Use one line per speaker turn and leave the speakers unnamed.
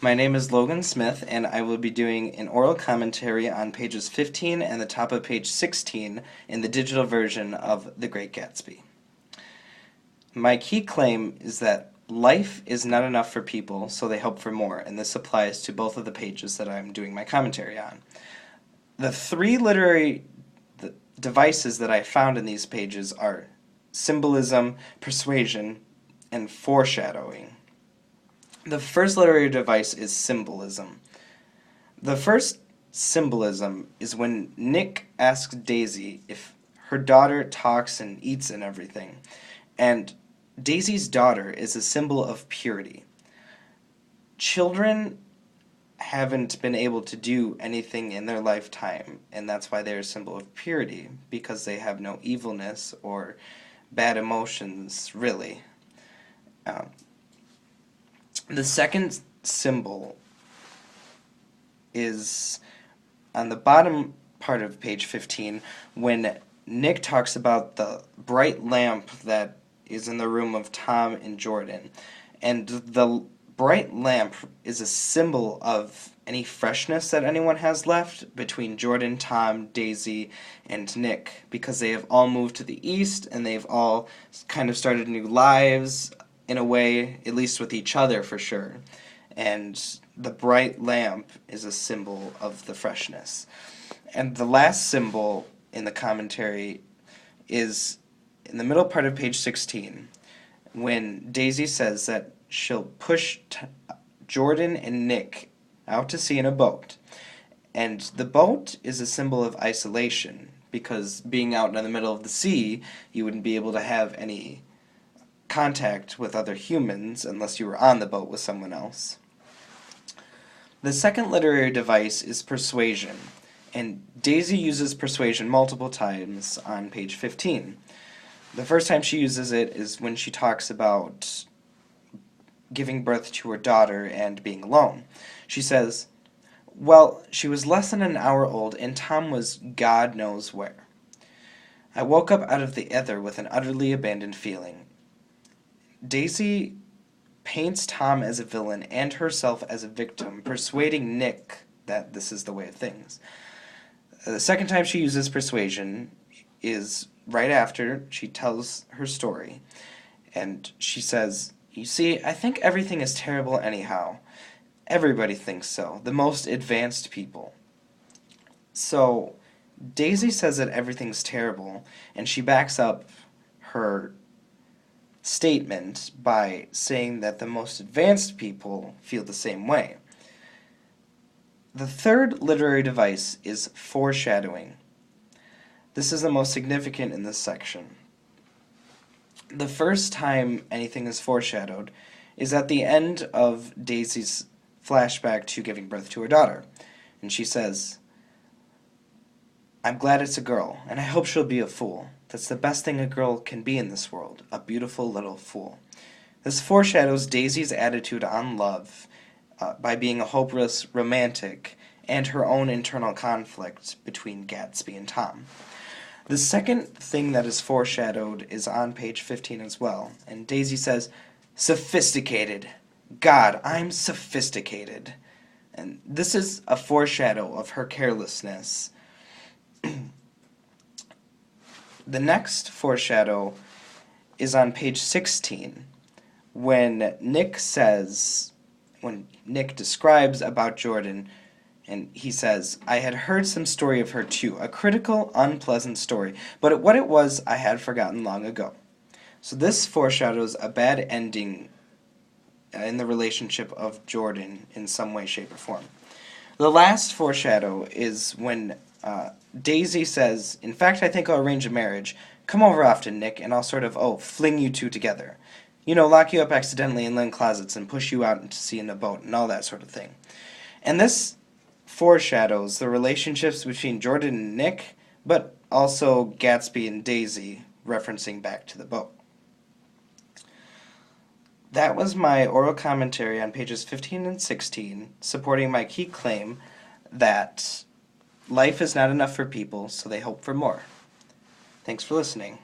My name is Logan Smith, and I will be doing an oral commentary on pages 15 and the top of page 16 in the digital version of The Great Gatsby. My key claim is that life is not enough for people, so they hope for more, and this applies to both of the pages that I'm doing my commentary on. The three literary devices that I found in these pages are symbolism, persuasion, and foreshadowing. The first literary device is symbolism. The first symbolism is when Nick asks Daisy if her daughter talks and eats and everything. And Daisy's daughter is a symbol of purity. Children haven't been able to do anything in their lifetime, and that's why they're a symbol of purity, because they have no evilness or bad emotions, really. The second symbol is on the bottom part of page 15 when Nick talks about the bright lamp that is in the room of Tom and Jordan. And the bright lamp is a symbol of any freshness that anyone has left between Jordan, Tom, Daisy, and Nick, because they have all moved to the east and they've all kind of started new lives in a way, at least with each other for sure. And the bright lamp is a symbol of the freshness. And the last symbol in the commentary is in the middle part of page 16, when Daisy says that she'll push Jordan and Nick out to sea in a boat. And the boat is a symbol of isolation, because being out in the middle of the sea, you wouldn't be able to have any contact with other humans unless you were on the boat with someone else. The second literary device is persuasion, and Daisy uses persuasion multiple times on page 15. The first time she uses it is when she talks about giving birth to her daughter and being alone. She says, "Well, she was less than an hour old, and Tom was God knows where. I woke up out of the ether with an utterly abandoned feeling." Daisy paints Tom as a villain and herself as a victim, persuading Nick that this is the way of things. The second time she uses persuasion is right after she tells her story, and she says, "You see, I think everything is terrible anyhow. Everybody thinks so, the most advanced people." So Daisy says that everything's terrible, and she backs up her statement by saying that the most advanced people feel the same way. The third literary device is foreshadowing. This is the most significant in this section. The first time anything is foreshadowed is at the end of Daisy's flashback to giving birth to her daughter. And she says, "I'm glad it's a girl, and I hope she'll be a fool. That's the best thing a girl can be in this world, a beautiful little fool." This foreshadows Daisy's attitude on love by being a hopeless romantic and her own internal conflict between Gatsby and Tom. The second thing that is foreshadowed is on page 15 as well, and Daisy says, "Sophisticated. God, I'm sophisticated." And this is a foreshadow of her carelessness. The next foreshadow is on page 16, when Nick describes about Jordan, and he says, "I had heard some story of her too, a critical, unpleasant story, but what it was I had forgotten long ago." So this foreshadows a bad ending in the relationship of Jordan in some way, shape, or form. The last foreshadow is when Daisy says, "In fact, I think I'll arrange a marriage. Come over often, Nick, and I'll sort of, fling you two together. You know, lock you up accidentally in linen closets and push you out to sea in a boat and all that sort of thing." And this foreshadows the relationships between Jordan and Nick, but also Gatsby and Daisy, referencing back to the boat. That was my oral commentary on pages 15 and 16, supporting my key claim that life is not enough for people, so they hope for more. Thanks for listening.